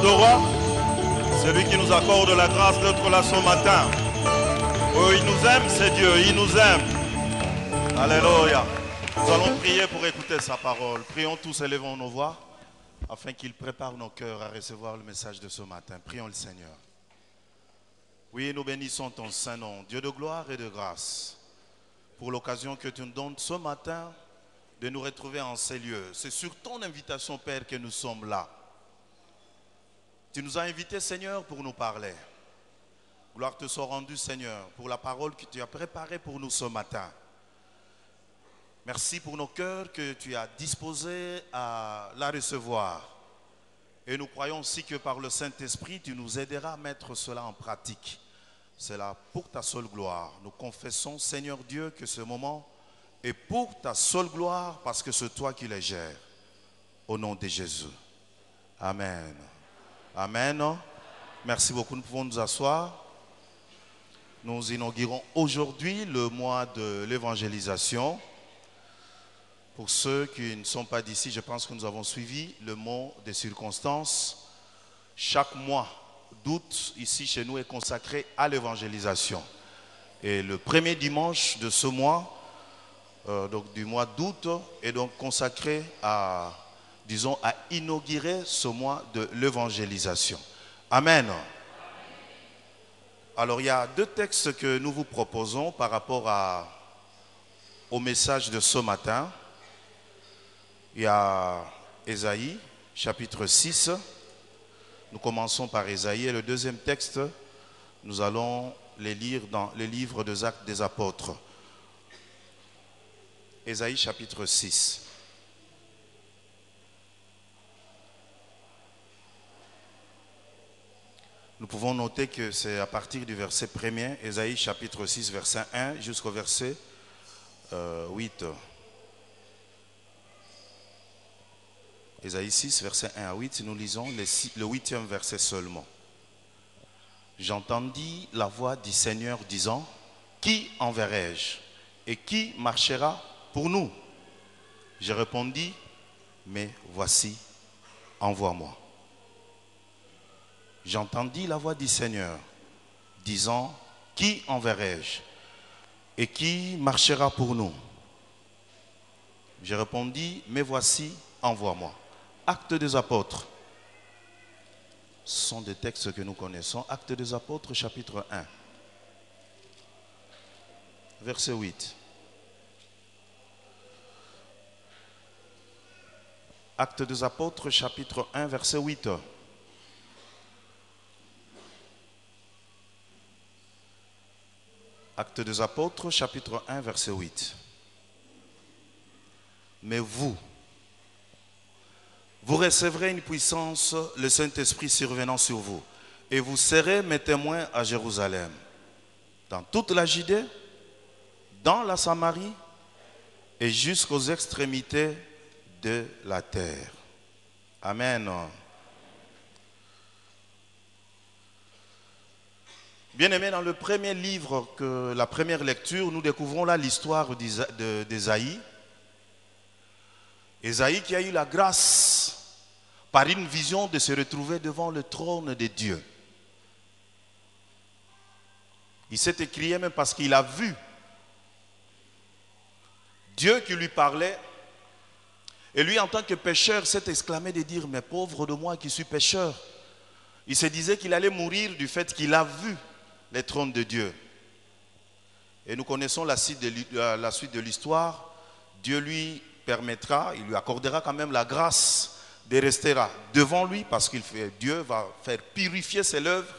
de roi, celui qui nous accorde la grâce d'être là ce matin. Oh, il nous aime, c'est Dieu, il nous aime. Alléluia. Nous allons prier pour écouter sa parole. Prions tous, élevons nos voix, afin qu'il prépare nos cœurs à recevoir le message de ce matin. Prions le Seigneur. Oui, nous bénissons ton saint nom, Dieu de gloire et de grâce, pour l'occasion que tu nous donnes ce matin de nous retrouver en ces lieux. C'est sur ton invitation, Père, que nous sommes là. Tu nous as invités, Seigneur, pour nous parler. Gloire te soit rendue, Seigneur, pour la parole que tu as préparée pour nous ce matin. Merci pour nos cœurs que tu as disposés à la recevoir. Et nous croyons aussi que par le Saint-Esprit, tu nous aideras à mettre cela en pratique. C'est là pour ta seule gloire. Nous confessons, Seigneur Dieu, que ce moment est pour ta seule gloire parce que c'est toi qui les gères. Au nom de Jésus. Amen. Amen. Merci beaucoup. Nous pouvons nous asseoir. Nous inaugurons aujourd'hui le mois de l'évangélisation. Pour ceux qui ne sont pas d'ici, je pense que nous avons suivi le mot des circonstances. Chaque mois d'août, ici chez nous, est consacré à l'évangélisation. Et le premier dimanche de ce mois, donc du mois d'août, est donc consacré à, disons, à inaugurer ce mois de l'évangélisation. Amen. Alors il y a deux textes que nous vous proposons par rapport au message de ce matin. Il y a Ésaïe, chapitre 6. Nous commençons par Ésaïe et le deuxième texte, nous allons les lire dans le livre des Actes des Apôtres. Ésaïe, chapitre 6. Nous pouvons noter que c'est à partir du verset 1er, Ésaïe, chapitre 6, verset 1, jusqu'au verset 8. Ésaïe 6, verset 1 à 8, nous lisons le 8e verset seulement. J'entendis la voix du Seigneur disant, qui enverrai-je et qui marchera pour nous? Je répondis, mais voici, envoie-moi. J'entendis la voix du Seigneur disant, qui enverrai-je et qui marchera pour nous? Je répondis, mais voici, envoie-moi. Actes des Apôtres. Ce sont des textes que nous connaissons. Actes des Apôtres, chapitre 1. Verset 8. Actes des Apôtres, chapitre 1, verset 8. Actes des Apôtres, chapitre 1, verset 8. Mais vous recevrez une puissance, le Saint-Esprit survenant sur vous, et vous serez mes témoins à Jérusalem, dans toute la Judée, dans la Samarie et jusqu'aux extrémités de la terre. Amen. Bien-aimés, dans le premier livre, la première lecture, nous découvrons là l'histoire d'Ésaïe. Ésaïe qui a eu la grâce, par une vision, de se retrouver devant le trône de Dieu. Il s'est écrié même parce qu'il a vu Dieu qui lui parlait. Et lui, en tant que pécheur, s'est exclamé de dire, mais pauvre de moi qui suis pécheur. Il se disait qu'il allait mourir du fait qu'il a vu les trônes de Dieu. Et nous connaissons la suite de l'histoire. Dieu lui permettra, il lui accordera quand même la grâce de rester devant lui parce que Dieu va faire purifier ses œuvres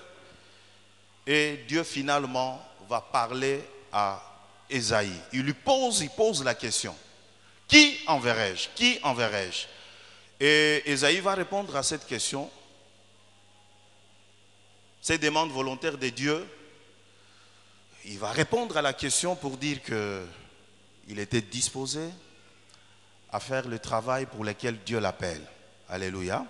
et Dieu finalement va parler à Ésaïe. Il pose la question, qui enverrai-je? Qui enverrai-je? Et Ésaïe va répondre à cette question, ces demandes volontaires de Dieu. Il va répondre à la question pour dire qu'il était disposé à faire le travail pour lequel Dieu l'appelle. Alléluia.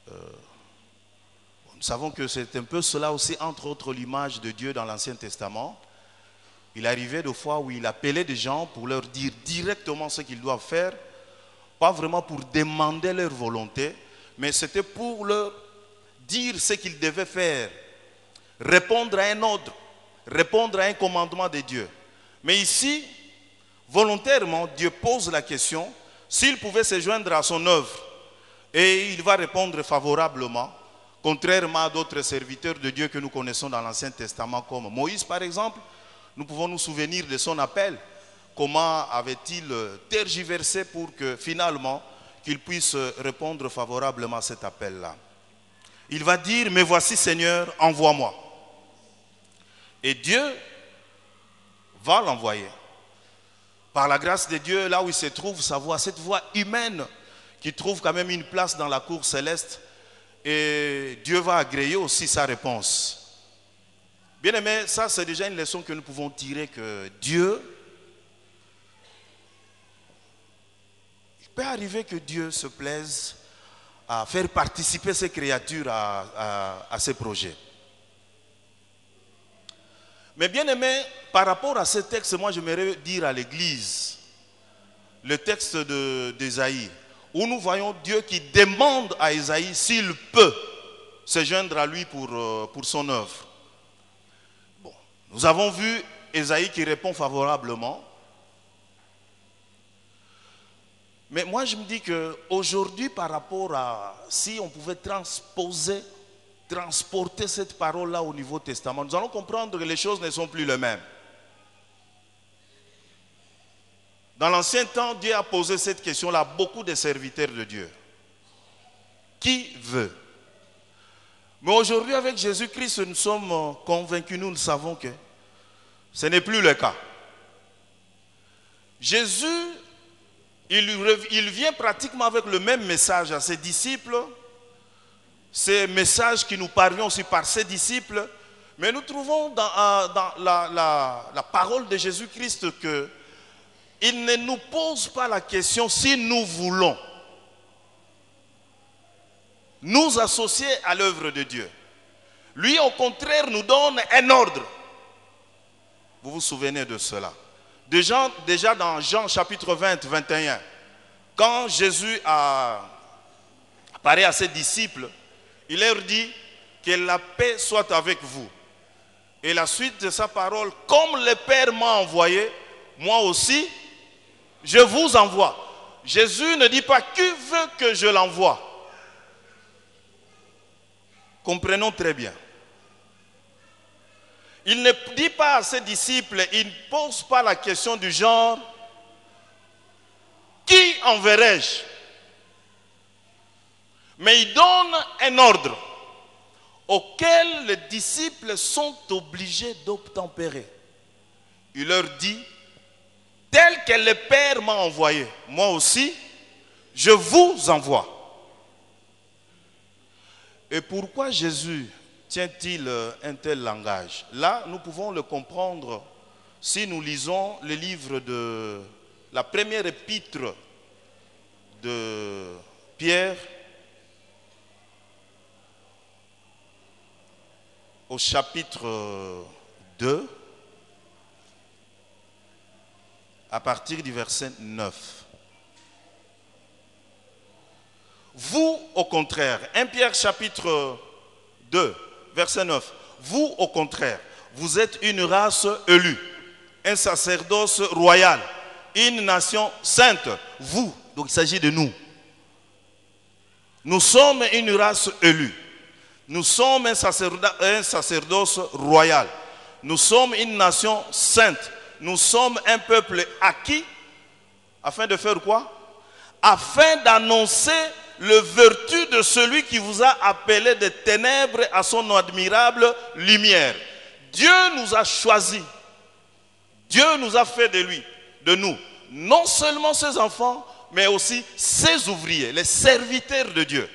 Nous savons que c'est un peu cela aussi, entre autres, l'image de Dieu dans l'Ancien Testament. Il arrivait des fois où il appelait des gens pour leur dire directement ce qu'ils doivent faire, pas vraiment pour demander leur volonté, mais c'était pour leur dire ce qu'ils devaient faire, répondre à un ordre, répondre à un commandement de Dieu. Mais ici, volontairement, Dieu pose la question s'il pouvait se joindre à son œuvre, et il va répondre favorablement, contrairement à d'autres serviteurs de Dieu que nous connaissons dans l'Ancien Testament, comme Moïse par exemple. Nous pouvons nous souvenir de son appel. Comment avait-il tergiversé pour que finalement, qu'il puisse répondre favorablement à cet appel-là. Il va dire, mais voici Seigneur, envoie-moi. Et Dieu va l'envoyer. Par la grâce de Dieu, là où il se trouve, sa voix, cette voix humaine qui trouve quand même une place dans la cour céleste, et Dieu va agréer aussi sa réponse. Bien aimé, ça c'est déjà une leçon que nous pouvons tirer, que Dieu, il peut arriver que Dieu se plaise à faire participer ses créatures à ses projets. Mais bien aimé, par rapport à ce texte, moi j'aimerais dire à l'église, le texte d'Ésaïe, où nous voyons Dieu qui demande à Ésaïe s'il peut se joindre à lui pour son œuvre. Bon, nous avons vu Ésaïe qui répond favorablement. Mais moi je me dis qu'aujourd'hui, par rapport à si on pouvait transporter cette parole-là au Nouveau Testament, nous allons comprendre que les choses ne sont plus les mêmes. Dans l'ancien temps, Dieu a posé cette question-là à beaucoup de serviteurs de Dieu. Qui veut? Mais aujourd'hui, avec Jésus-Christ, nous sommes convaincus, nous savons que ce n'est plus le cas. Jésus, il vient pratiquement avec le même message à ses disciples, ces messages qui nous parviennent aussi par ses disciples, mais nous trouvons dans la parole de Jésus-Christ que il ne nous pose pas la question si nous voulons nous associer à l'œuvre de Dieu. Lui, au contraire, nous donne un ordre. Vous vous souvenez de cela? Déjà dans Jean chapitre 20, 21, quand Jésus apparaît à ses disciples, il leur dit que la paix soit avec vous. Et la suite de sa parole, comme le Père m'a envoyé, moi aussi, je vous envoie. Jésus ne dit pas qui veut que je l'envoie. Comprenons très bien. Il ne dit pas à ses disciples, il ne pose pas la question du genre qui enverrai-je? Mais il donne un ordre auquel les disciples sont obligés d'obtempérer. Il leur dit, tel que le Père m'a envoyé, moi aussi, je vous envoie. Et pourquoi Jésus tient-il un tel langage? Là, nous pouvons le comprendre si nous lisons le livre de la première épître de Pierre, au chapitre 2, à partir du verset 9. Vous, au contraire, 1 Pierre chapitre 2, verset 9. Vous, au contraire, vous êtes une race élue, un sacerdoce royal, une nation sainte. Vous, donc il s'agit de nous. Nous sommes une race élue. Nous sommes un sacerdoce royal. Nous sommes une nation sainte. Nous sommes un peuple acquis. Afin de faire quoi? Afin d'annoncer les vertus de celui qui vous a appelé des ténèbres à son admirable lumière. Dieu nous a choisis. Dieu nous a fait de nous, non seulement ses enfants, mais aussi ses ouvriers, les serviteurs de Dieu.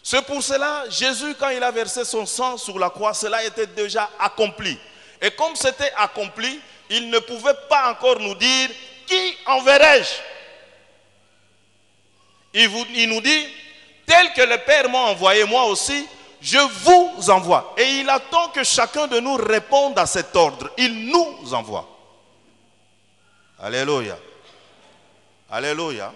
C'est pour cela, Jésus, quand il a versé son sang sur la croix, cela était déjà accompli. Et comme c'était accompli, il ne pouvait pas encore nous dire, qui enverrai-je? Il nous dit, tel que le Père m'a envoyé, moi aussi, je vous envoie. Et il attend que chacun de nous réponde à cet ordre. Il nous envoie. Alléluia. Alléluia.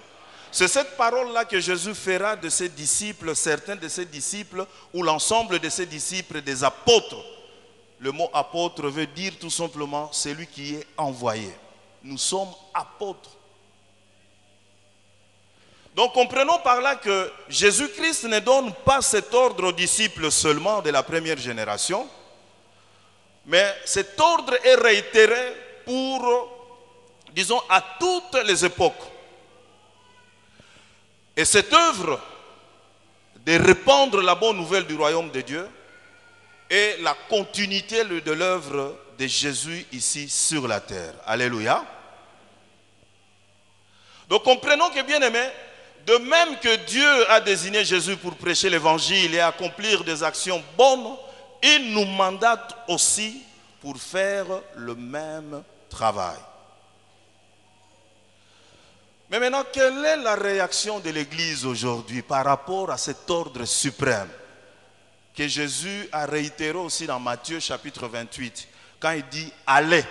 C'est cette parole-là que Jésus fera de ses disciples, certains de ses disciples, ou l'ensemble de ses disciples, des apôtres. Le mot apôtre veut dire tout simplement celui qui est envoyé. Nous sommes apôtres. Donc comprenons par là que Jésus-Christ ne donne pas cet ordre aux disciples seulement de la première génération, mais cet ordre est réitéré pour, disons, à toutes les époques. Et cette œuvre de répandre la bonne nouvelle du royaume de Dieu est la continuité de l'œuvre de Jésus ici sur la terre. Alléluia. Donc comprenons que, bien aimés, de même que Dieu a désigné Jésus pour prêcher l'évangile et accomplir des actions bonnes, il nous mandate aussi pour faire le même travail. Mais maintenant, quelle est la réaction de l'Église aujourd'hui par rapport à cet ordre suprême que Jésus a réitéré aussi dans Matthieu chapitre 28, quand il dit « Allez »,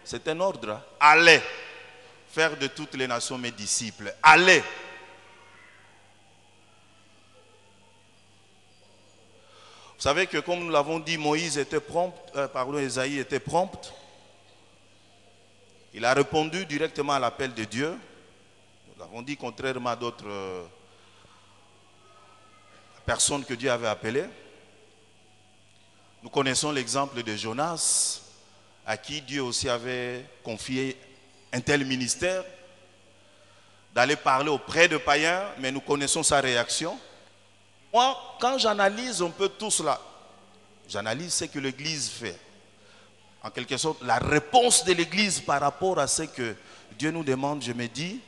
c'est un ordre, hein? « Allez, faire de toutes les nations mes disciples, allez ». Vous savez que comme nous l'avons dit, Moïse était prompt, Esaïe était prompt. Il a répondu directement à l'appel de Dieu. Nous l'avons dit contrairement à d'autres personnes que Dieu avait appelées. Nous connaissons l'exemple de Jonas, à qui Dieu aussi avait confié un tel ministère, d'aller parler auprès de païens, mais nous connaissons sa réaction. Moi, quand j'analyse un peu tout cela, j'analyse ce que l'Église fait. En quelque sorte, la réponse de l'Église par rapport à ce que Dieu nous demande, je me dis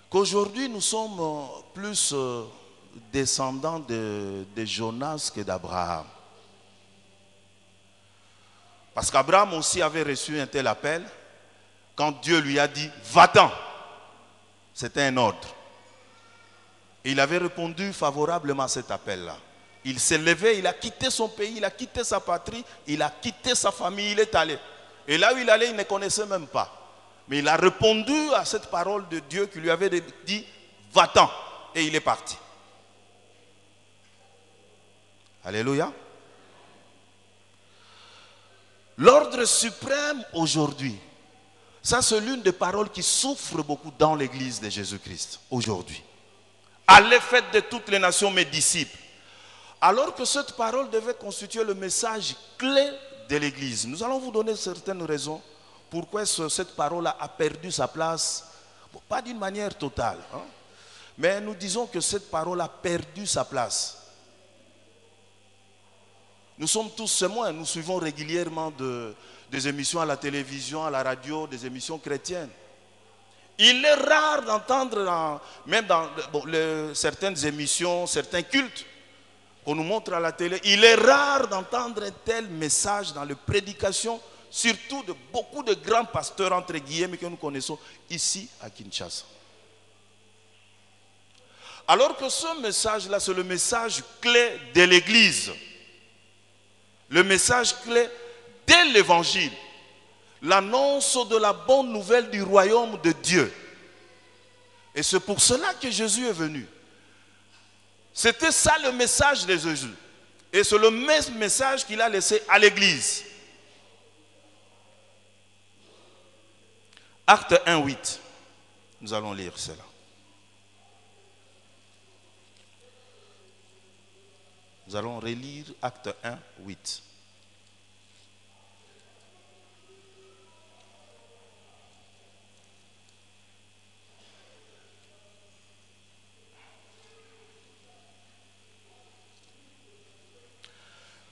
qu'aujourd'hui, nous sommes plus descendants de Jonas que d'Abraham. Parce qu'Abraham aussi avait reçu un tel appel quand Dieu lui a dit « Va-t'en ». C'était un ordre. Et il avait répondu favorablement à cet appel-là. Il s'est levé, il a quitté son pays, il a quitté sa patrie, il a quitté sa famille, il est allé. Et là où il allait, il ne connaissait même pas. Mais il a répondu à cette parole de Dieu qui lui avait dit « Va-t'en » et il est parti. Alléluia. L'ordre suprême aujourd'hui, ça c'est l'une des paroles qui souffre beaucoup dans l'église de Jésus-Christ aujourd'hui. Allez, faites de toutes les nations mes disciples. Alors que cette parole devait constituer le message clé de l'église. Nous allons vous donner certaines raisons pourquoi cette parole a perdu sa place. Bon, pas d'une manière totale, hein, mais nous disons que cette parole a perdu sa place. Nous sommes tous témoins, nous suivons régulièrement des émissions à la télévision, à la radio, des émissions chrétiennes. Il est rare d'entendre, même dans certaines émissions, certains cultes qu'on nous montre à la télé, il est rare d'entendre un tel message dans les prédications, surtout de beaucoup de grands pasteurs, entre guillemets, que nous connaissons ici à Kinshasa. Alors que ce message-là, c'est le message clé de l'Église. Le message clé de l'Évangile. L'annonce de la bonne nouvelle du royaume de Dieu. Et c'est pour cela que Jésus est venu. C'était ça le message de Jésus. Et c'est le même message qu'il a laissé à l'Église. Acte 1, 8. Nous allons lire cela. Nous allons relire Acte 1, 8.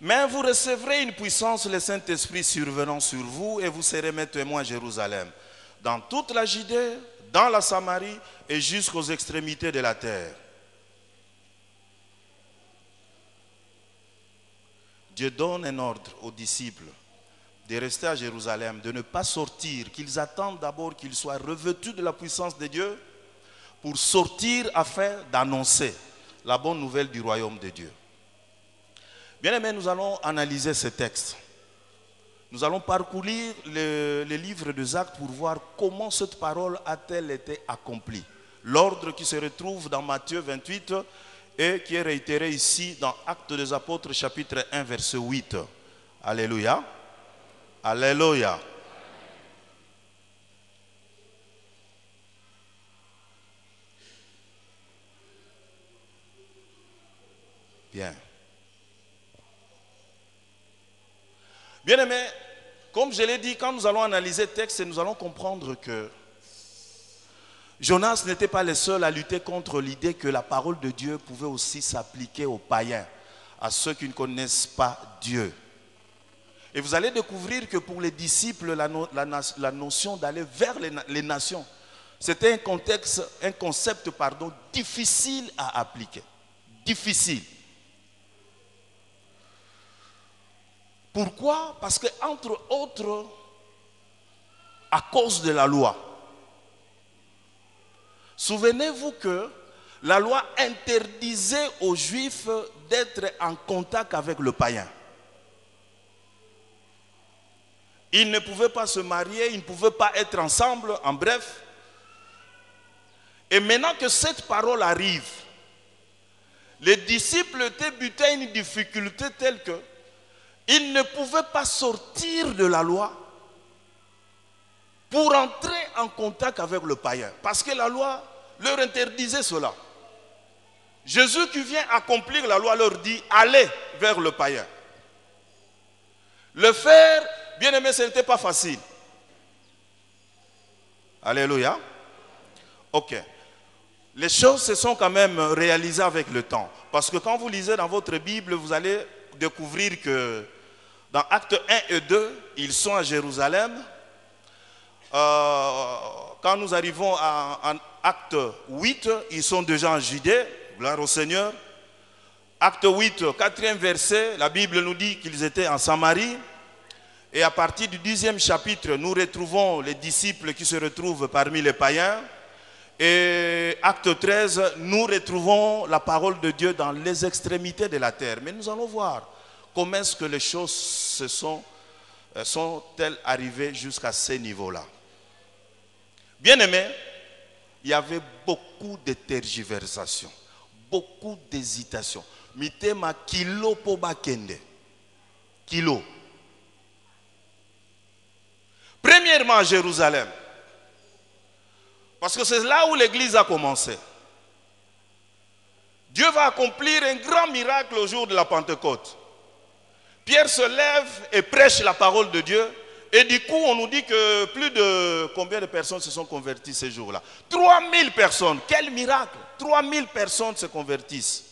Mais vous recevrez une puissance, le Saint-Esprit survenant sur vous, et vous serez mes témoins à Jérusalem, dans toute la Judée, dans la Samarie et jusqu'aux extrémités de la terre. Dieu donne un ordre aux disciples de rester à Jérusalem, de ne pas sortir, qu'ils attendent d'abord qu'ils soient revêtus de la puissance de Dieu pour sortir afin d'annoncer la bonne nouvelle du royaume de Dieu. Bien aimés, nous allons analyser ce texte. Nous allons parcourir les livres des Actes pour voir comment cette parole a-t-elle été accomplie. L'ordre qui se retrouve dans Matthieu 28 et qui est réitéré ici dans Actes des Apôtres chapitre 1 verset 8. Alléluia. Alléluia. Bien. Bien-aimés, comme je l'ai dit, quand nous allons analyser le texte, nous allons comprendre que Jonas n'était pas le seul à lutter contre l'idée que la parole de Dieu pouvait aussi s'appliquer aux païens, à ceux qui ne connaissent pas Dieu. Et vous allez découvrir que pour les disciples, la notion d'aller vers les nations, c'était un concept difficile à appliquer. Difficile. Pourquoi? Parce que, entre autres, à cause de la loi. Souvenez-vous que la loi interdisait aux Juifs d'être en contact avec le païen. Ils ne pouvaient pas se marier, ils ne pouvaient pas être ensemble, en bref. Et maintenant que cette parole arrive, les disciples étaient butés à une difficulté telle que ils ne pouvaient pas sortir de la loi pour entrer en contact avec le païen. Parce que la loi leur interdisait cela. Jésus qui vient accomplir la loi leur dit, allez vers le païen. Le faire, bien aimé, ce n'était pas facile. Alléluia. Ok. Les choses se sont quand même réalisées avec le temps. Parce que quand vous lisez dans votre Bible, vous allez découvrir que dans Actes 1 et 2, ils sont à Jérusalem. Quand nous arrivons en Acte 8, ils sont déjà en Judée. Gloire au Seigneur. Acte 8, 4e verset, la Bible nous dit qu'ils étaient en Samarie. Et à partir du 10e chapitre, nous retrouvons les disciples qui se retrouvent parmi les païens. Et Acte 13, nous retrouvons la parole de Dieu dans les extrémités de la terre. Mais nous allons voir comment est-ce que les choses sont-elles arrivées jusqu'à ce niveau-là. Bien aimé, il y avait beaucoup de tergiversations, beaucoup d'hésitations. Mitema kilo po bakende. Kilo. Premièrement à Jérusalem. Parce que c'est là où l'église a commencé. Dieu va accomplir un grand miracle au jour de la Pentecôte. Pierre se lève et prêche la parole de Dieu. Et du coup, on nous dit que plus de combien de personnes se sont converties ces jours-là? 3000 personnes. Quel miracle! 3000 personnes se convertissent.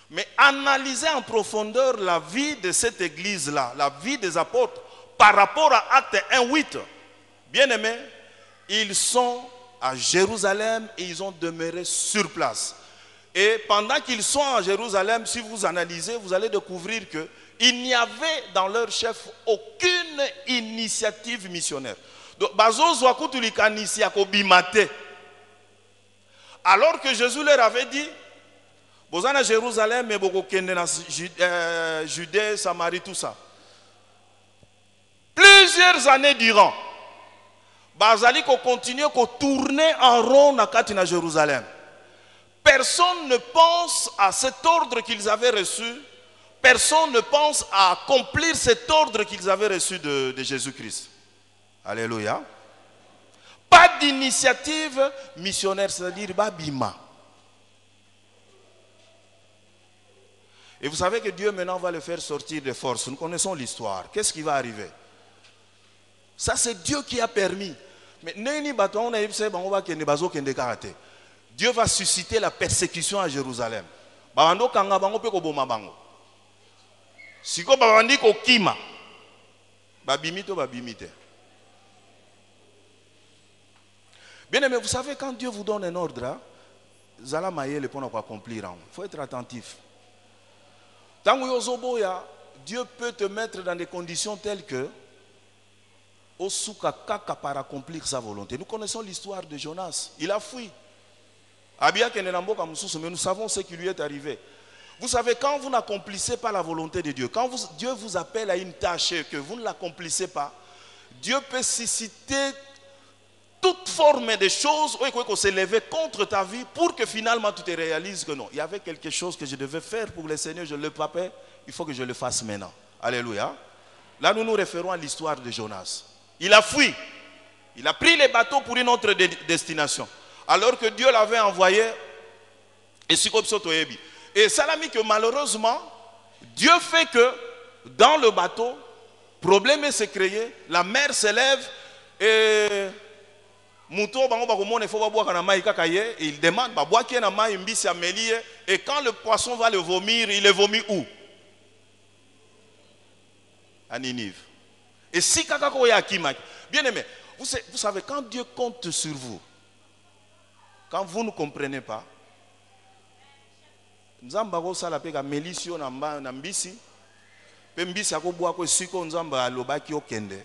Mais analysez en profondeur la vie de cette église-là, la vie des apôtres, par rapport à Acte 1:8. Bien aimés, ils sont à Jérusalem et ils ont demeuré sur place. Et pendant qu'ils sont à Jérusalem, si vous analysez, vous allez découvrir qu'il n'y avait dans leur chef aucune initiative missionnaire. Donc, alors que Jésus leur avait dit, vous êtes à Jérusalem, mais vous êtes Judée, Samarie, tout ça. Plusieurs années durant, Bazali continue à tourner en rond à Jérusalem. Personne ne pense à cet ordre qu'ils avaient reçu. Personne ne pense à accomplir cet ordre qu'ils avaient reçu de Jésus-Christ. Alléluia. Pas d'initiative missionnaire, c'est-à-dire Babima. Et vous savez que Dieu maintenant va le faire sortir de force. Nous connaissons l'histoire. Qu'est-ce qui va arriver? Ça, c'est Dieu qui a permis. Mais Dieu va susciter la persécution à Jérusalem. Bien aimé, vous savez, quand Dieu vous donne un ordre, il faut être attentif. Dieu peut te mettre dans des conditions telles que par accomplir sa volonté. Nous connaissons l'histoire de Jonas. Il a fui. Mais nous savons ce qui lui est arrivé. Vous savez, quand vous n'accomplissez pas la volonté de Dieu, quand Dieu vous appelle à une tâche et que vous ne l'accomplissez pas, Dieu peut susciter toute forme de choses qui s'élevaient contre ta vie pour que finalement tu te réalises que non, il y avait quelque chose que je devais faire pour le Seigneur, je ne le fais pas, il faut que je le fasse maintenant. Alléluia. Là, nous nous référons à l'histoire de Jonas. Il a fui. Il a pris les bateaux pour une autre destination. Alors que Dieu l'avait envoyé. Et ça l'a mis que malheureusement, Dieu fait que dans le bateau, problème s'est créé, la mer s'élève et il demande et quand le poisson va le vomir, il le vomit où? À Ninive. Et si bien aimé, vous savez, quand Dieu compte sur vous, quand vous ne comprenez pas, nzamba ko sala pe ka melisio na mbisi pe mbisi akobwa ko siko nzamba alobaki okende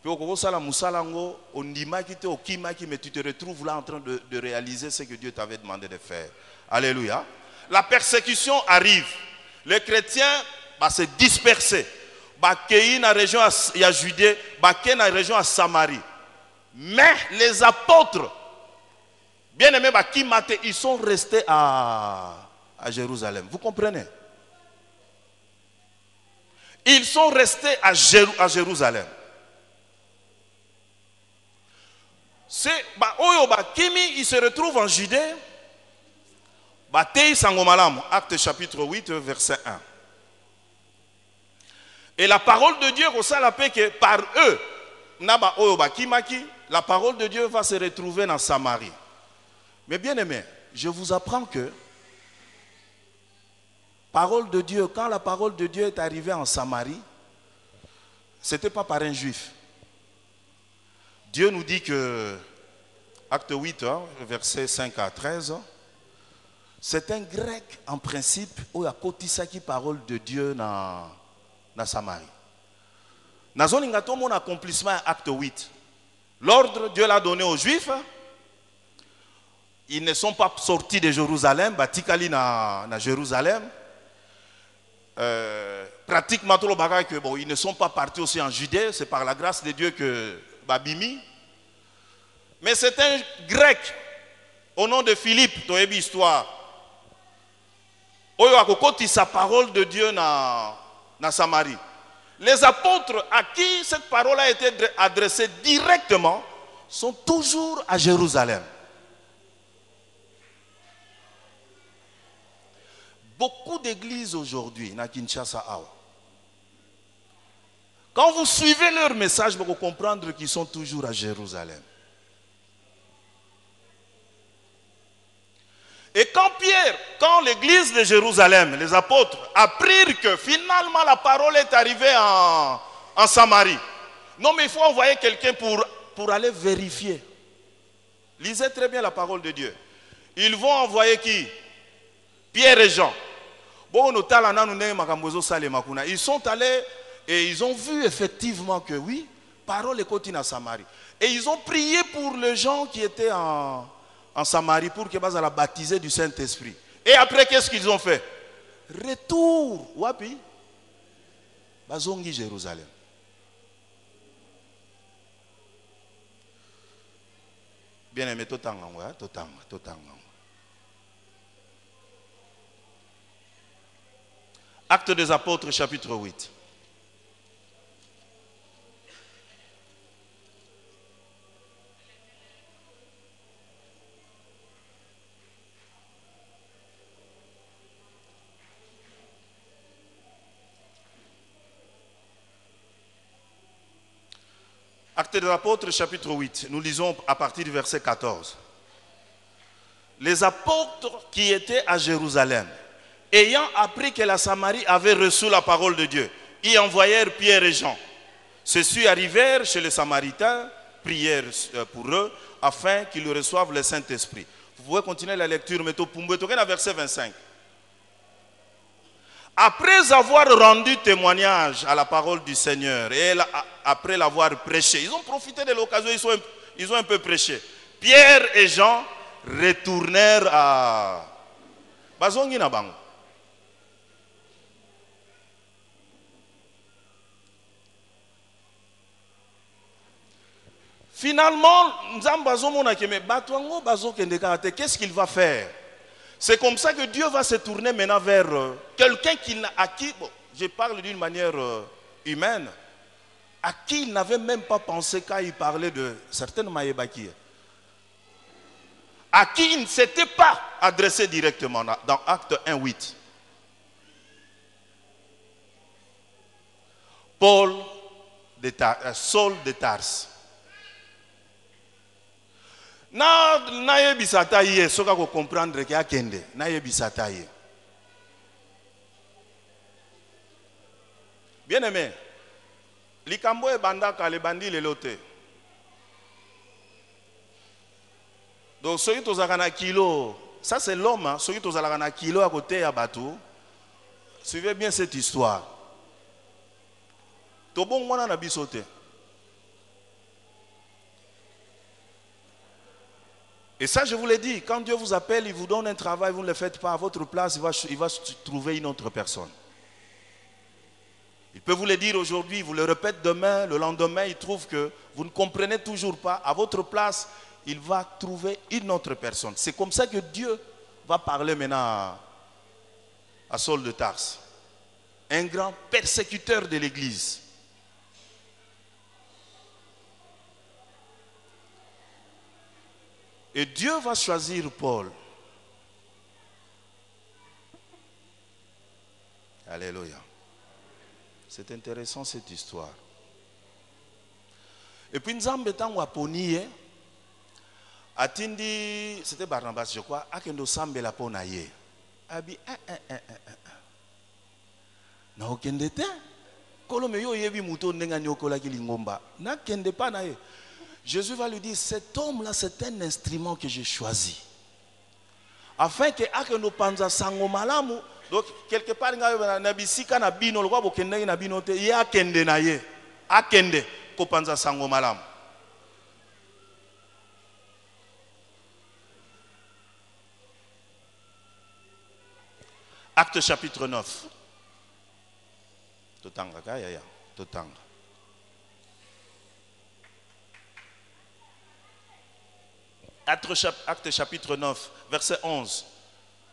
pe ko sala musala ngo ondimaki te okimaki, mais tu te retrouves là en train de réaliser ce que Dieu t'avait demandé de faire. Alléluia. La persécution arrive, les chrétiens se disperser, kei na région ya Judée, kei na région à Samarie, mais les apôtres bien aimés ils sont restés à Jérusalem. Vous comprenez? Ils sont restés à Jérusalem. Kimi, il se retrouve en Judée. Acte chapitre 8, verset 1. Et la parole de Dieu, que par eux, la parole de Dieu va se retrouver dans Samarie. Mais bien aimé, je vous apprends que parole de Dieu, quand la parole de Dieu est arrivée en Samarie, ce n'était pas par un juif. Dieu nous dit que, acte 8, versets 5 à 13, c'est un grec en principe où il y a kotisaki parole de Dieu dans Samarie. Dans mon accomplissement, acte 8, l'ordre Dieu l'a donné aux juifs. Ils ne sont pas sortis de Jérusalem, batikali na Jérusalem. Pratiquement tout le bagage que bon, ils ne sont pas partis aussi en Judée, c'est par la grâce de Dieu que Babimi. Mais c'est un grec au nom de Philippe, dans l'histoire. Oyo akokoti sa parole de Dieu na Samarie. Les apôtres à qui cette parole a été adressée directement sont toujours à Jérusalem. Beaucoup d'églises aujourd'hui, na Kinshasa, quand vous suivez leur message, vous allez comprendre qu'ils sont toujours à Jérusalem. Et quand l'église de Jérusalem, les apôtres, apprirent que finalement la parole est arrivée en Samarie, non mais il faut envoyer quelqu'un pour aller vérifier. Lisez très bien la parole de Dieu. Ils vont envoyer qui? Pierre et Jean. Ils sont allés et ils ont vu effectivement que oui, parole est continue à Samarie. Et ils ont prié pour les gens qui étaient en Samarie pour qu'ils soient baptisés du Saint-Esprit. Et après, qu'est-ce qu'ils ont fait? Retour. Wapi? Bazongi Jérusalem. Bien aimé, totanga. Actes des apôtres, chapitre 8. Actes des apôtres, chapitre 8. Nous lisons à partir du verset 14. Les apôtres qui étaient à Jérusalem, ayant appris que la Samarie avait reçu la parole de Dieu, y envoyèrent Pierre et Jean. Ceux-ci arrivèrent chez les Samaritains, prièrent pour eux, afin qu'ils reçoivent le Saint-Esprit. Vous pouvez continuer la lecture, mais au verset 25. Après avoir rendu témoignage à la parole du Seigneur et après l'avoir prêché, ils ont profité de l'occasion, ils ont un peu prêché. Pierre et Jean retournèrent à Bazongi Nabango. Finalement, qu'est-ce qu'il va faire? C'est comme ça que Dieu va se tourner maintenant vers quelqu'un à qui, bon, je parle d'une manière humaine, à qui il n'avait même pas pensé quand il parlait de certaines Maïbaki, à qui il ne s'était pas adressé directement dans Acte 1:8. Saul de Tarse. Na yebisata ye soka ko comprendre ke akende na yebisata ye. Bien aimé, likambo e bandaka le bandi le lote. Donc ceux qui ont un kilo, ça c'est l'homme, hein? Ceux qui ont un kilo à côté à bateau. Suivez bien cette histoire. Tobon mwana na bisote. Et ça, je vous l'ai dit, quand Dieu vous appelle, il vous donne un travail, vous ne le faites pas à votre place, il va trouver une autre personne. Il peut vous le dire aujourd'hui, vous le répète demain, le lendemain, il trouve que vous ne comprenez toujours pas. À votre place, il va trouver une autre personne. C'est comme ça que Dieu va parler maintenant à Saul de Tarse, un grand persécuteur de l'Église. Et Dieu va choisir Paul. Alléluia. C'est intéressant cette histoire. Et puis nous avons Waponi, Atindi, c'était Barnabas, je crois, Akendo Sambe la Ponaye. Abi, na okendete, kolome yo yebi muto nenga nyokola kilingomba. Na kende pa na ye. Jésus va lui dire, cet homme-là, c'est un instrument que j'ai choisi. Afin que Akendo Panza Sango Malamu, donc quelque part, Nabisika na bino, le roi Bokende na bino te, ya kende na ye, akende ko Panza Sango Malamu. Acte chapitre 9. Totanga, kaya, totanga. Acte chapitre 9, verset 11.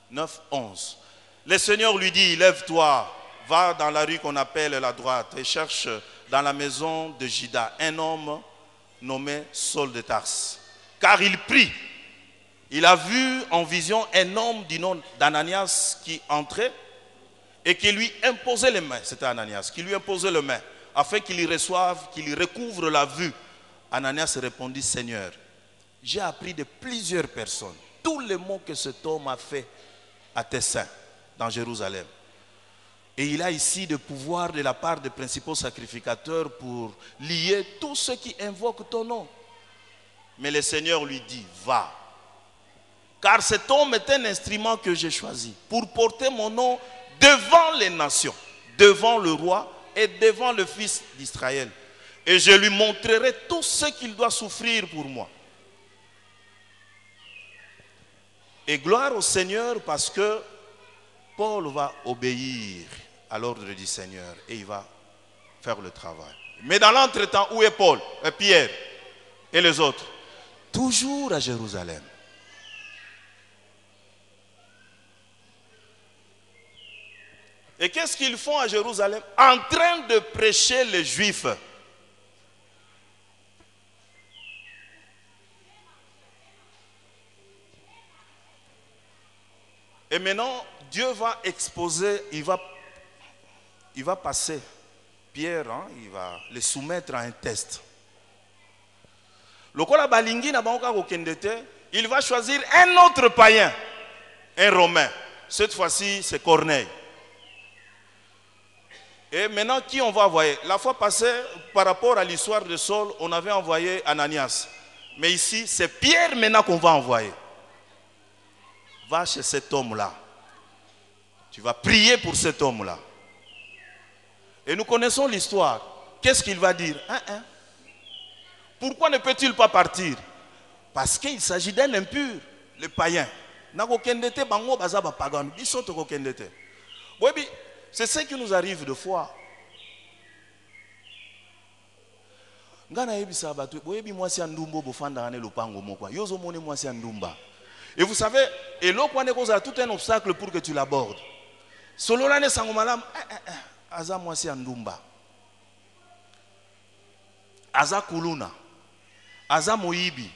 9, 11. Le Seigneur lui dit, lève-toi, va dans la rue qu'on appelle la droite et cherche dans la maison de Judas un homme nommé Saul de Tarse. Car il prie. Il a vu en vision un homme du nom d'Ananias qui entrait et qui lui imposait les mains. C'était Ananias, qui lui imposait les mains afin qu'il y reçoive, qu'il y recouvre la vue. Ananias répondit, Seigneur, j'ai appris de plusieurs personnes tous les mots que cet homme a fait à tes saints dans Jérusalem. Et il a ici de pouvoir de la part des principaux sacrificateurs pour lier tous ceux qui invoquent ton nom. Mais le Seigneur lui dit, va. Car cet homme est un instrument que j'ai choisi pour porter mon nom devant les nations, devant le roi et devant le fils d'Israël. Et je lui montrerai tout ce qu'il doit souffrir pour moi. Et gloire au Seigneur parce que Paul va obéir à l'ordre du Seigneur et il va faire le travail. Mais dans l'entretemps, où est Paul, et Pierre et les autres? Toujours à Jérusalem. Et qu'est-ce qu'ils font à Jérusalem? En train de prêcher les Juifs. Et maintenant, Dieu va exposer, il va passer Pierre, hein, il va le soumettre à un test. Il va choisir un autre païen, un Romain. Cette fois-ci, c'est Corneille. Et maintenant, qui on va envoyer? La fois passée, par rapport à l'histoire de Saul, on avait envoyé Ananias. Mais ici, c'est Pierre maintenant qu'on va envoyer. Va chez cet homme-là. Tu vas prier pour cet homme-là. Et nous connaissons l'histoire. Qu'est-ce qu'il va dire? Pourquoi ne peut-il pas partir? Parce qu'il s'agit d'un impur, le païen. C'est ce qui nous arrive de fois. Et vous savez, et l'autre a tout un obstacle pour que tu l'abordes. Sololane sangomalam, aza mwasi andumba. Aza kuluna. Aza moibi.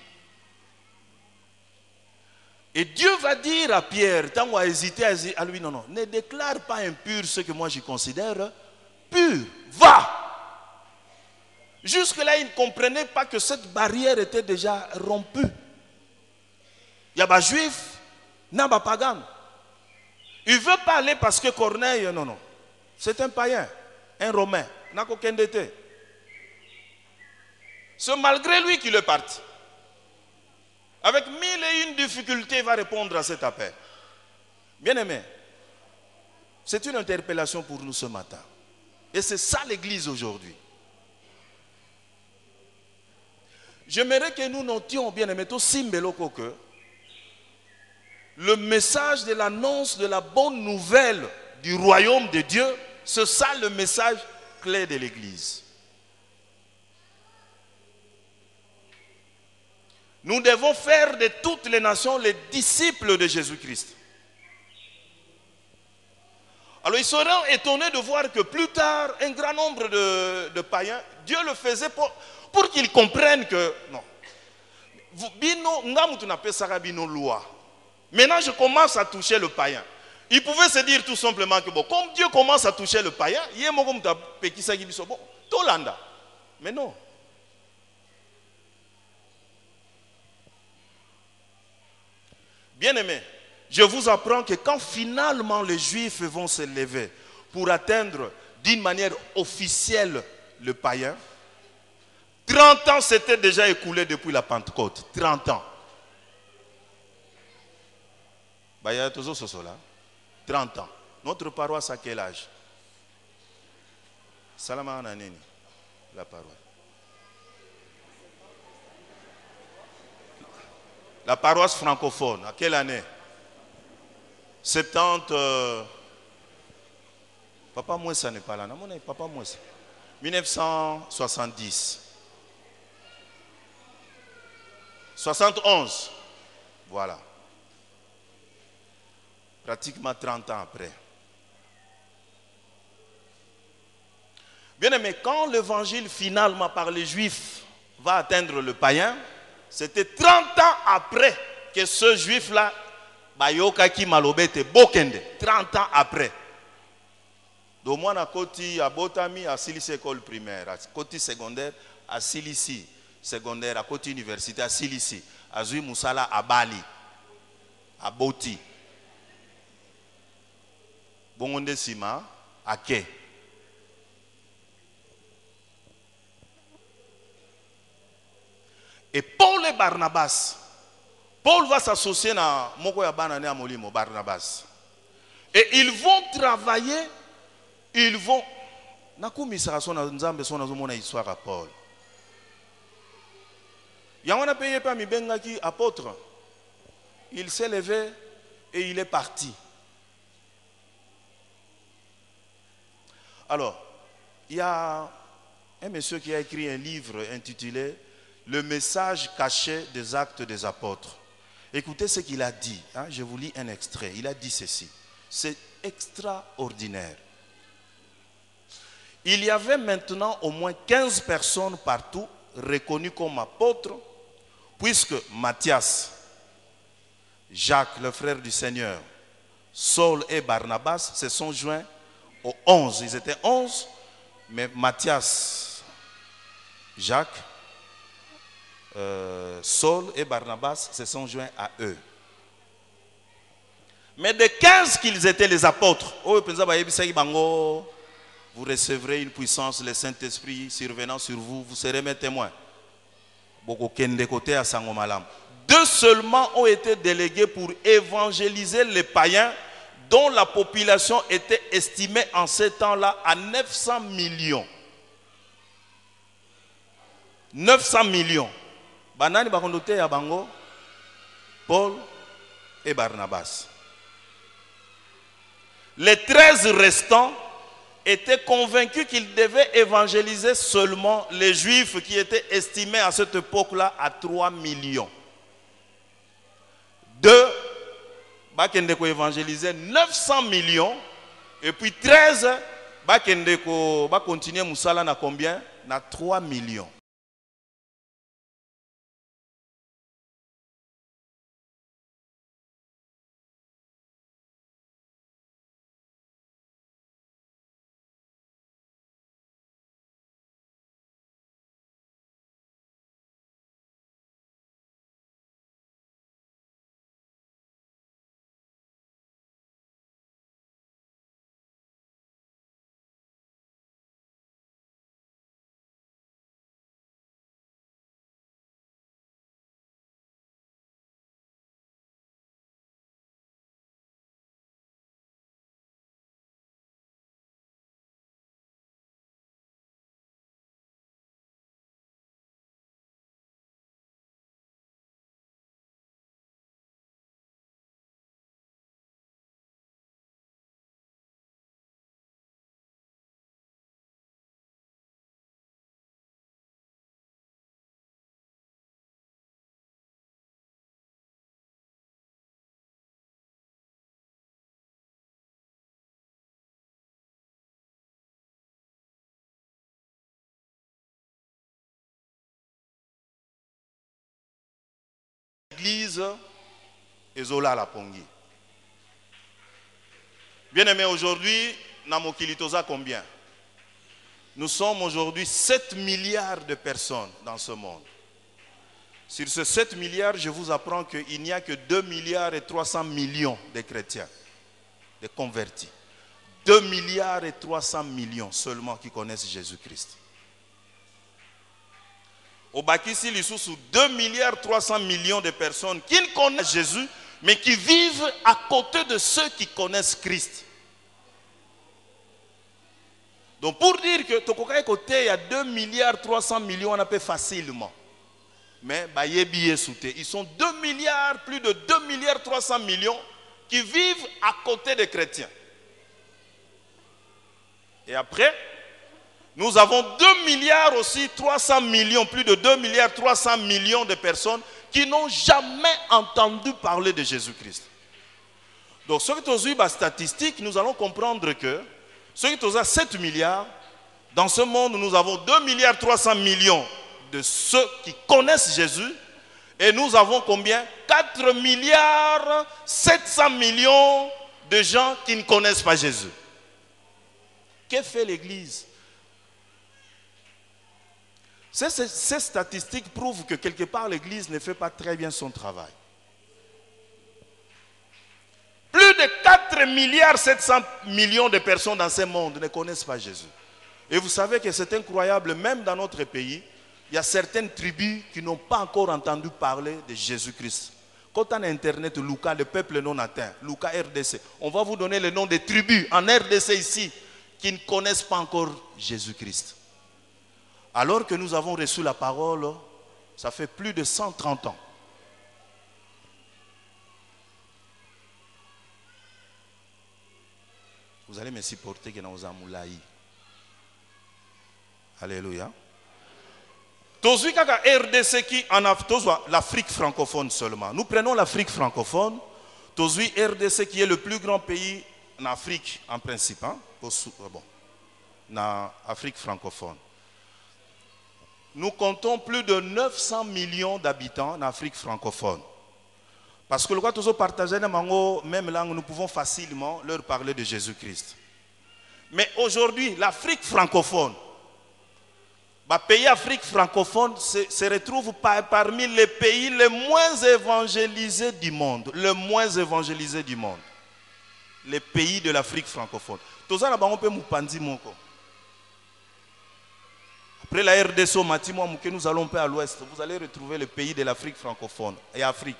Et Dieu va dire à Pierre, tant qu'on a hésité à lui, non, ne déclare pas impur ce que moi je considère pur. Va! Jusque-là, il ne comprenait pas que cette barrière était déjà rompue. Il y a des juifs, il y a des pagans. Il ne veut pas aller parce que Corneille, non. C'est un païen, un romain. Il n'a aucun d'été. C'est malgré lui qu'il est parti. Avec 1001 difficultés, il va répondre à cet appel. Bien-aimé, c'est une interpellation pour nous ce matin. Et c'est ça l'église aujourd'hui. J'aimerais que nous notions, bien-aimé, tout simbeloko que le message de l'annonce de la bonne nouvelle du royaume de Dieu, c'est ça le message clé de l'église. Nous devons faire de toutes les nations les disciples de Jésus-Christ. Alors ils seront étonnés de voir que plus tard, un grand nombre de païens, Dieu le faisait pour qu'ils comprennent que, non, loi. Maintenant je commence à toucher le païen. Il pouvait se dire tout simplement que, bon, comme Dieu commence à toucher le païen, il y a bon, Tolanda. Mais non. Bien-aimés, je vous apprends que quand finalement les Juifs vont se lever pour atteindre d'une manière officielle le païen, 30 ans s'étaient déjà écoulés depuis la Pentecôte. 30 ans. 30 ans. Notre paroisse à quel âge? Salama Ananini, la paroisse. La paroisse francophone, à quelle année? 70. Papa Mouessa n'est pas là. Non, Papa Mouessa. 1970. 71. Voilà. Pratiquement 30 ans après. Bien aimé, quand l'évangile finalement par les Juifs va atteindre le païen, c'était 30 ans après que ce juif-là, Bayoka ki malobete bokende, 30 ans après. Donc moi, à côté à Botami, à Silisi école primaire, à côté secondaire, à Silisi secondaire, à côté université, à Silisi, à Zui Moussala, à Bali, à Boti. Bongonde Sima, à Ké. Et Paul et Barnabas, Paul va s'associer à Mokoya Banane Molimo, Barnabas. Et ils vont travailler, ils vont. Nakumi Sarasona Nzambe Sona Zomona histoire à Paul. Yamana payé pas mi bengaki apôtre. Il s'est levé et il est parti. Alors, il y a un monsieur qui a écrit un livre intitulé Le message caché des actes des apôtres. Écoutez ce qu'il a dit. Hein, je vous lis un extrait. Il a dit ceci. C'est extraordinaire. Il y avait maintenant au moins 15 personnes partout reconnues comme apôtres, puisque Matthias, Jacques, le frère du Seigneur, Saul et Barnabas se sont joints aux 11. Ils étaient 11, mais Matthias, Jacques, Saul et Barnabas se sont joints à eux. Mais de 15 qu'ils étaient les apôtres, vous recevrez une puissance, le Saint-Esprit survenant sur vous, vous serez mes témoins. 2 seulement ont été délégués pour évangéliser les païens dont la population était estimée en ces temps-là à 900 millions. 900 millions. Banani bakondote ya bango, Paul et Barnabas. Les 13 restants était convaincu qu'il devait évangéliser seulement les Juifs qui étaient estimés à cette époque-là à 3 millions. Deux, Bakendeko évangélisait 900 millions. Et puis 13, Bakendeko va continuer Moussala na combien? Na 3 millions. L'église Ezola la Pongi. Bien aimé, aujourd'hui, Namokilitoza combien? Nous sommes aujourd'hui 7 milliards de personnes dans ce monde. Sur ces 7 milliards, je vous apprends qu'il n'y a que 2 milliards et 300 millions de chrétiens, de convertis. 2 milliards et 300 millions seulement qui connaissent Jésus-Christ. Au Bakissi, il y a 2 milliards 300 millions de personnes qui ne connaissent Jésus, mais qui vivent à côté de ceux qui connaissent Christ. Donc pour dire que Tokoka côté, il y a 2 milliards 300 millions, on a fait facilement. Mais ils sont 2 milliards, plus de 2 milliards 300 millions qui vivent à côté des chrétiens. Et après, nous avons 2 milliards aussi 300 millions, plus de 2 milliards 300 millions de personnes qui n'ont jamais entendu parler de Jésus-Christ. Donc, ce qui est une statistique, nous allons comprendre que ce qui est 7 milliards, dans ce monde, nous avons 2 milliards 300 millions de ceux qui connaissent Jésus. Et nous avons combien? 4 milliards 700 millions de gens qui ne connaissent pas Jésus. Que fait l'Église? Ces statistiques prouvent que quelque part l'Église ne fait pas très bien son travail. Plus de 4 milliards 700 millions de personnes dans ce monde ne connaissent pas Jésus. Et vous savez que c'est incroyable, même dans notre pays, il y a certaines tribus qui n'ont pas encore entendu parler de Jésus-Christ. Quand on a Internet, Lucas, le peuple non atteint, Lucas RDC, on va vous donner le nom des tribus en RDC ici qui ne connaissent pas encore Jésus-Christ. Alors que nous avons reçu la parole, ça fait plus de 130 ans. Vous allez me supporter que nous avons laï. Alléluia. Tozui kaka RDC qui en l'Afrique francophone seulement. Nous prenons l'Afrique francophone. Tozui RDC qui est le plus grand pays en Afrique en principe. Hein, bon, en Afrique francophone. Nous comptons plus de 900 millions d'habitants en Afrique francophone. Parce que le quoi tous partager la même langue, nous pouvons facilement leur parler de Jésus-Christ. Mais aujourd'hui, l'Afrique francophone, le pays Afrique francophone se retrouve parmi les pays les moins évangélisés du monde. Le moins évangélisé du monde. Les pays de l'Afrique francophone. Tout ça, on peut mupandi moko. Après la RDC, nous allons à l'ouest. Vous allez retrouver le pays de l'Afrique francophone et Afrique.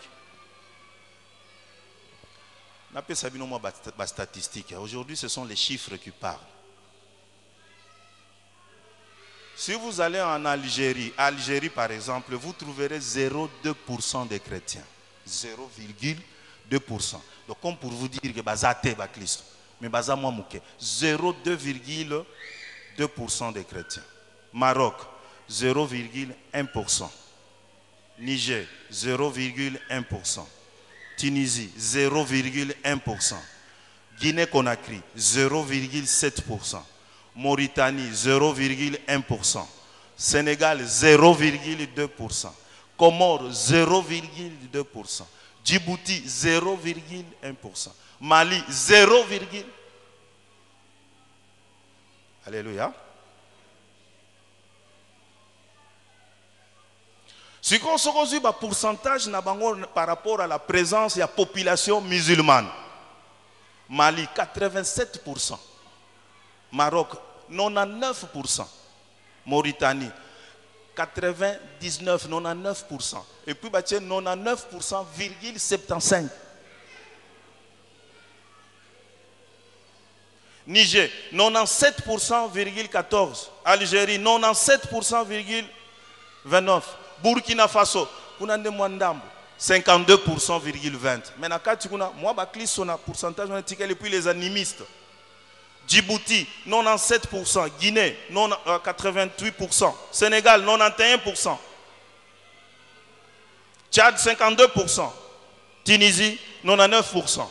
Aujourd'hui, ce sont les chiffres qui parlent. Si vous allez en Algérie, par exemple, vous trouverez 0,2% des chrétiens. 0,2%. Donc comme pour vous dire que Bazate Baklisto. Mais baza moi mouké. 0,2% des chrétiens. Maroc, 0,1%. Niger, 0,1%. Tunisie, 0,1%. Guinée-Conakry, 0,7%. Mauritanie, 0,1%. Sénégal, 0,2%. Comores, 0,2%. Djibouti, 0,1%. Mali, 0, Alléluia. Si on se résume à pourcentage par rapport à la présence de la population musulmane. Mali, 87%. Maroc, 99%. Mauritanie, 99, 99%. Et puis, 99,75%. Niger, 97,14%. Algérie, 97,29%. Burkina Faso, 52,20%. Maintenant, moi, je pourcentage et puis les animistes. Djibouti, 97%. Guinée, 88%. Sénégal, 91%. Tchad, 52%. Tunisie, 99%.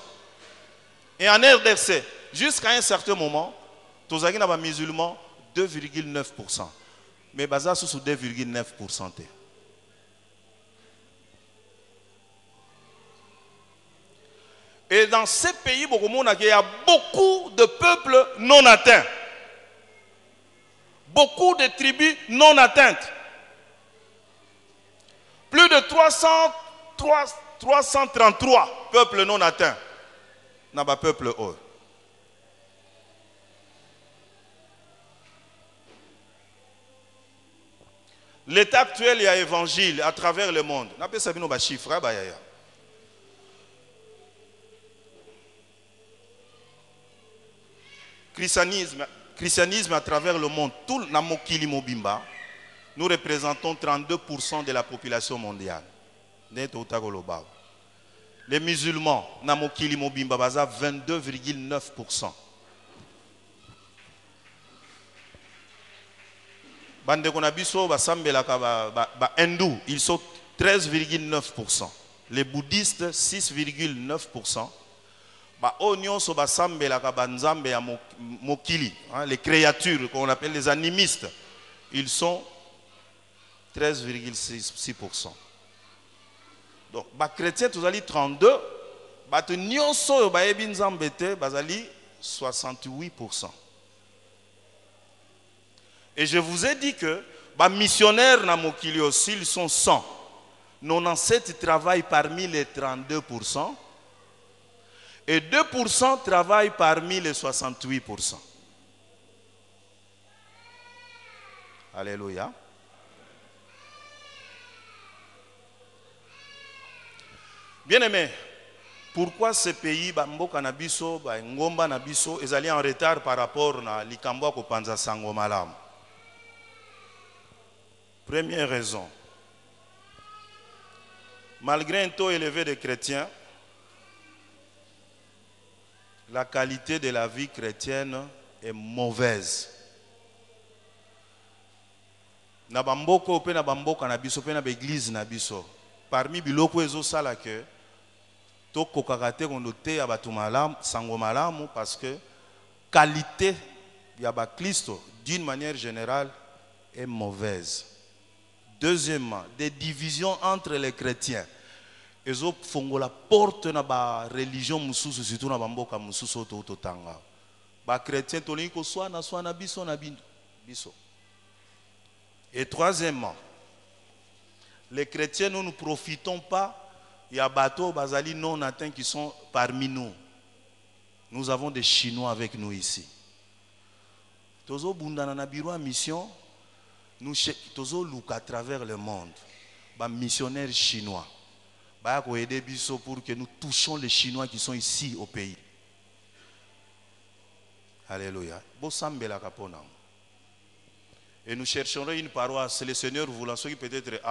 Et en RDC, jusqu'à un certain moment, tous les musulmans, 2,9%. Mais basé sur 2,9%. Et dans ces pays, il y a beaucoup de peuples non atteints. Beaucoup de tribus non atteintes. Plus de 333 peuples non atteints. N'a pas peuple haut. L'état actuel, il y a évangile à travers le monde. N'a pas savoir nos chiffres. Christianisme à travers le monde, tout le Namokili Mobimba, nous représentons 32% de la population mondiale. Les musulmans, Namokili Mobimba, 22,9%. Bande Konabiso, hindous, ils sont 13,9%. Les bouddhistes, 6,9%. Les créatures qu'on appelle les animistes, ils sont 13,6%. Donc, les chrétiens, tous allez 32, les 68%. Et je vous ai dit que les missionnaires na Mokili aussi, ils sont 100. 97 travaillent parmi les 32%. Et 2% travaillent parmi les 68%. Alléluia. Bien aimé, pourquoi ces pays, Mboka Nabiso, Ngomba Nabiso, ils allaient en retard par rapport à Likambo Kopanza Sango Malam? Première raison. Malgré un taux élevé de chrétiens, la qualité de la vie chrétienne est mauvaise. Na bamboko pe na bamboka na biso pe na l'église na biso. Parmi biloko ezo sala que to kokakate kondote ya batu malamu sango malamu parce que qualité ya ba Kristo d'une manière générale est mauvaise. Deuxièmement, des divisions entre les chrétiens. Ezo fongola porte na ba religion mususu surtout na bamboka mususu to tanga. Ba chrétien toni ko swana biso na biso. Et troisièmement, les chrétiens nous ne profitons pas il y a bateau bazali non atteints qui sont parmi nous. Nous avons des Chinois avec nous ici. Tozo bundana na biro a mission nous tozo look à travers le monde. Ba missionnaires chinois. Pour que nous touchions les Chinois qui sont ici au pays. Alléluia. Et nous chercherons une paroisse. Le Seigneur voulant, ceux qui peut-être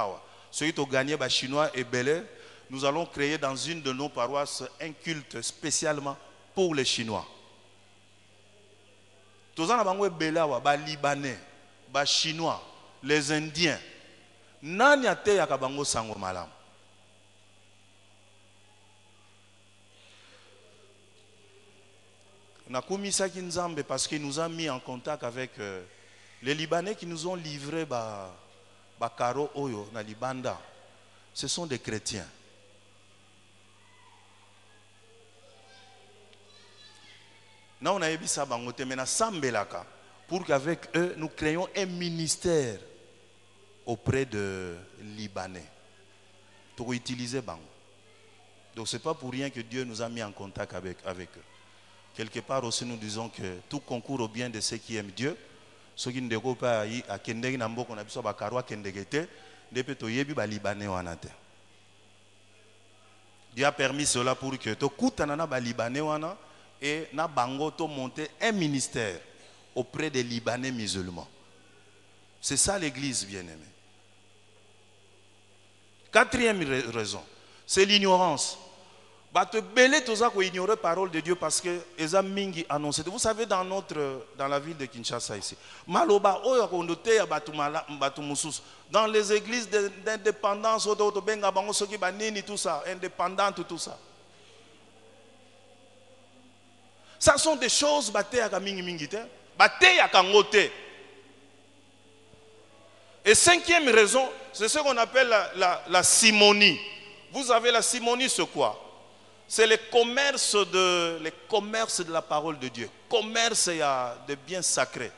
ceux qui ont gagné les Chinois et Belé, nous allons créer dans une de nos paroisses un culte spécialement pour les Chinois. Tozana bango belawa, ba Libanais, ba Chinois, les Indiens. Nani ate ya kabango sango malam. On a commis ça qui nous a parce qu'il nous a mis en contact avec les Libanais qui nous ont livré Bakaro Oyo, na Libanda. Ce sont des chrétiens. Nous on a eu ça bangote mena sambelaka pour qu'avec eux nous créions un ministère auprès de Libanais pour utiliser bango. Donc c'est pas pour rien que Dieu nous a mis en contact avec eux. Quelque part aussi nous disons que tout concourt au bien de ceux qui aiment Dieu. Ceux qui ne découvrent pas à Kendegi Nambo qu'on a besoin de Bakarwa Kendegete, depuis to yebi ba Libanais wanate. Dieu a permis cela pour que to kutanana ba Libanais wana et na bango to monter un ministère auprès des Libanais musulmans. C'est ça l'église bien-aimée. Quatrième raison, c'est l'ignorance. Te belé tout ça qu'on ignore la parole de Dieu parce que les mingi annoncé. Vous savez dans la ville de Kinshasa ici, maloba oyo kondote ya batu mususu dans les églises d'indépendance auto benga bango soki banini tout ça, indépendante tout ça. Ça sont des choses baté ya mingi mingi te, baté ya kangote. Et cinquième raison, c'est ce qu'on appelle la simonie. Vous avez la simonie, c'est quoi? C'est le commerce de la parole de Dieu. Commerce de biens sacrés.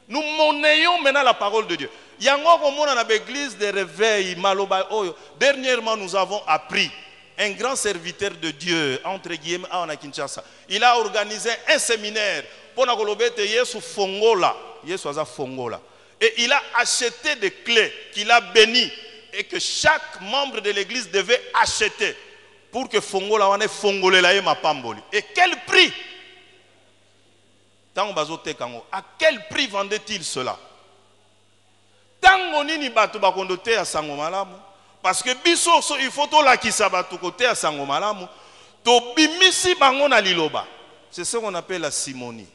Nous monnayons maintenant la parole de Dieu. Il y a dans l'église de réveil, dernièrement nous avons appris, un grand serviteur de Dieu, entre guillemets, à Kinshasa. Il a organisé un séminaire pour Yesu Fongola. Et il a acheté des clés qu'il a bénies. Et que chaque membre de l'église devait acheter pour que Fongola wane Fongole la ma pamboli. Et quel prix? À quel prix vendait-il cela? Tango nini batu bakondote ya sango malamu. Parce que biso il faut to la kisa batu kote ya sango malamu. To bimisi bango na liloba. C'est ce qu'on appelle la simonie.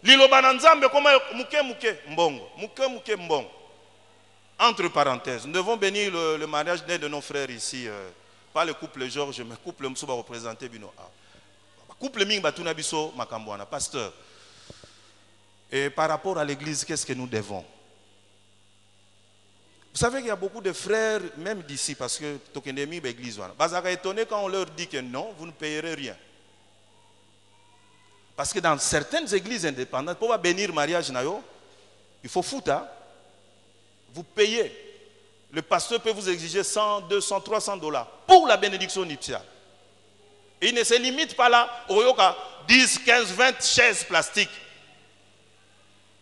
Liloba na nzambe koma muke mbongo. Muke mbongo. Entre parenthèses, nous devons bénir le mariage d'un de nos frères ici, pas le couple Georges, mais le couple Moussa représenté Bino. Couple Ming Batuna Biso Makambouana, pasteur. Et par rapport à l'église, qu'est-ce que nous devons? Vous savez qu'il y a beaucoup de frères, même d'ici, parce que Tokendemi est l'église. Bazaka est étonné quand on leur dit que non, vous ne payerez rien. Parce que dans certaines églises indépendantes, pour bénir le mariage, il faut foutre. Hein? Vous payez. Le pasteur peut vous exiger 100, 200, 300 $ pour la bénédiction nuptiale. Et il ne se limite pas là au 10, 15, 20 chaises plastiques.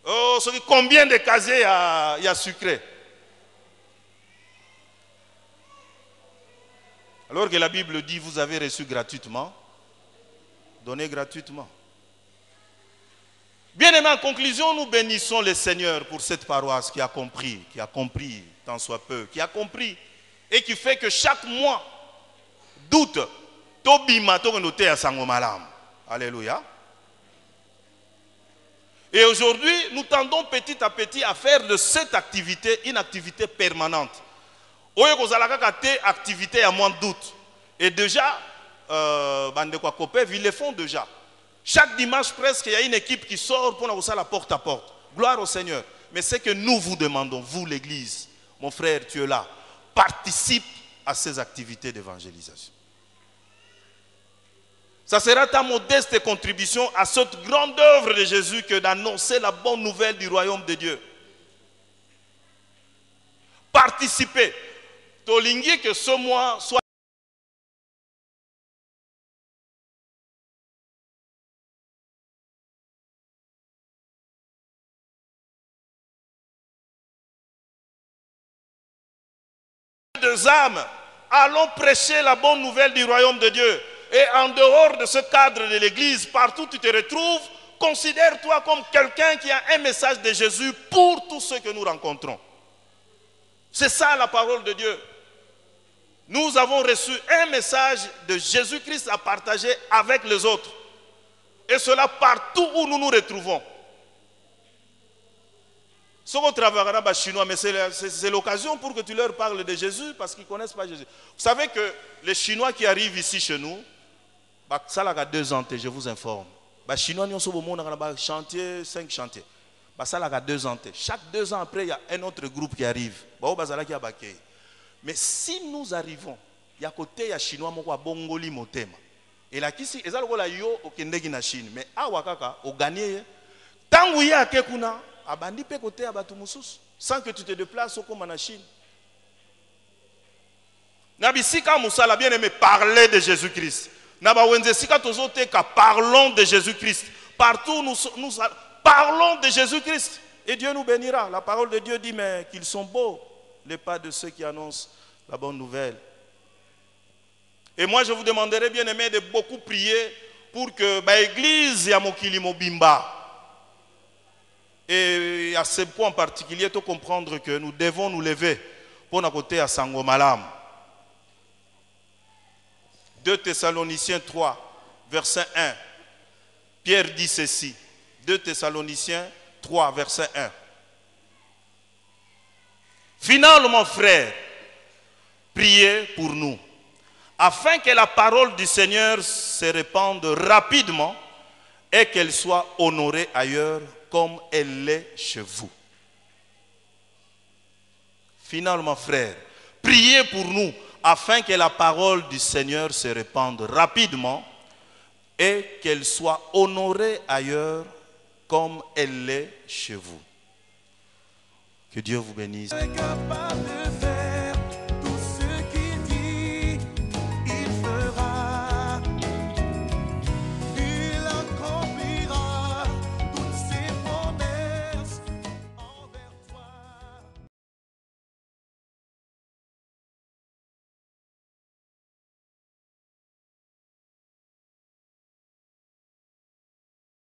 Oh, combien de casiers il y a sucré? Alors que la Bible dit, vous avez reçu gratuitement, donnez gratuitement. Bien aimé, en conclusion, nous bénissons le Seigneur pour cette paroisse qui a compris tant soit peu, qui a compris et qui fait que chaque mois, doute, tobima noté à sangomalam. Alléluia. Et aujourd'hui, nous tendons petit à petit à faire de cette activité une activité permanente. Oye kozalaka te activité à moins de doute. Et déjà, bande kwa kopé, ils le font déjà. Chaque dimanche presque, il y a une équipe qui sort pour nous la porte à porte. Gloire au Seigneur. Mais c'est que nous vous demandons, vous l'église, mon frère, tu es là, participe à ces activités d'évangélisation. Ça sera ta modeste contribution à cette grande œuvre de Jésus que d'annoncer la bonne nouvelle du royaume de Dieu. Participez. Tolingi que ce mois soit des âmes, allons prêcher la bonne nouvelle du royaume de Dieu. Et en dehors de ce cadre de l'église, partout où tu te retrouves, considère-toi comme quelqu'un qui a un message de Jésus pour tous ceux que nous rencontrons. C'est ça la parole de Dieu. Nous avons reçu un message de Jésus-Christ à partager avec les autres. Et cela partout où nous nous retrouvons. Ce qu'on travaillera dans chinois, mais c'est l'occasion pour que tu leur parles de Jésus parce qu'ils ne connaissent pas Jésus. Vous savez que les Chinois qui arrivent ici chez nous, ça a 2 ans, je vous informe. Les Chinois, nous sommes au chantier, 5 chantiers. Ça a 2 ans. Chaque 2 ans après, il y a un autre groupe qui arrive. Mais si nous arrivons, il y a côté ya Chinois qui ont bongoli motema. Et là, qui est là, yo okendeki na Chine. Mais à Wakaka, au gagné, tant que ya kekuna, abandi pe côté abatu mususu, sans que tu te déplaces comme en Chine. Nabisika musala bien aimé parler de Jésus-Christ. Naba wenzesika tozote ka parlons de Jésus-Christ. Partout nous parlons de Jésus-Christ. Et Dieu nous bénira. La parole de Dieu dit mais qu'ils sont beaux les pas de ceux qui annoncent la bonne nouvelle. Et moi, je vous demanderai, bien aimé, de beaucoup prier pour que l'église Yamokili Mobimba, et à ce point en particulier, de comprendre que nous devons nous lever pour nous côté à Sangomalam. 2 Thessaloniciens 3, verset 1. Pierre dit ceci. 2 Thessaloniciens 3, verset 1. Finalement, frères, priez pour nous, afin que la parole du Seigneur se répande rapidement et qu'elle soit honorée ailleurs comme elle l'est chez vous. Finalement, frères, priez pour nous afin que la parole du Seigneur se répande rapidement et qu'elle soit honorée ailleurs comme elle l'est chez vous. Que Dieu vous bénisse.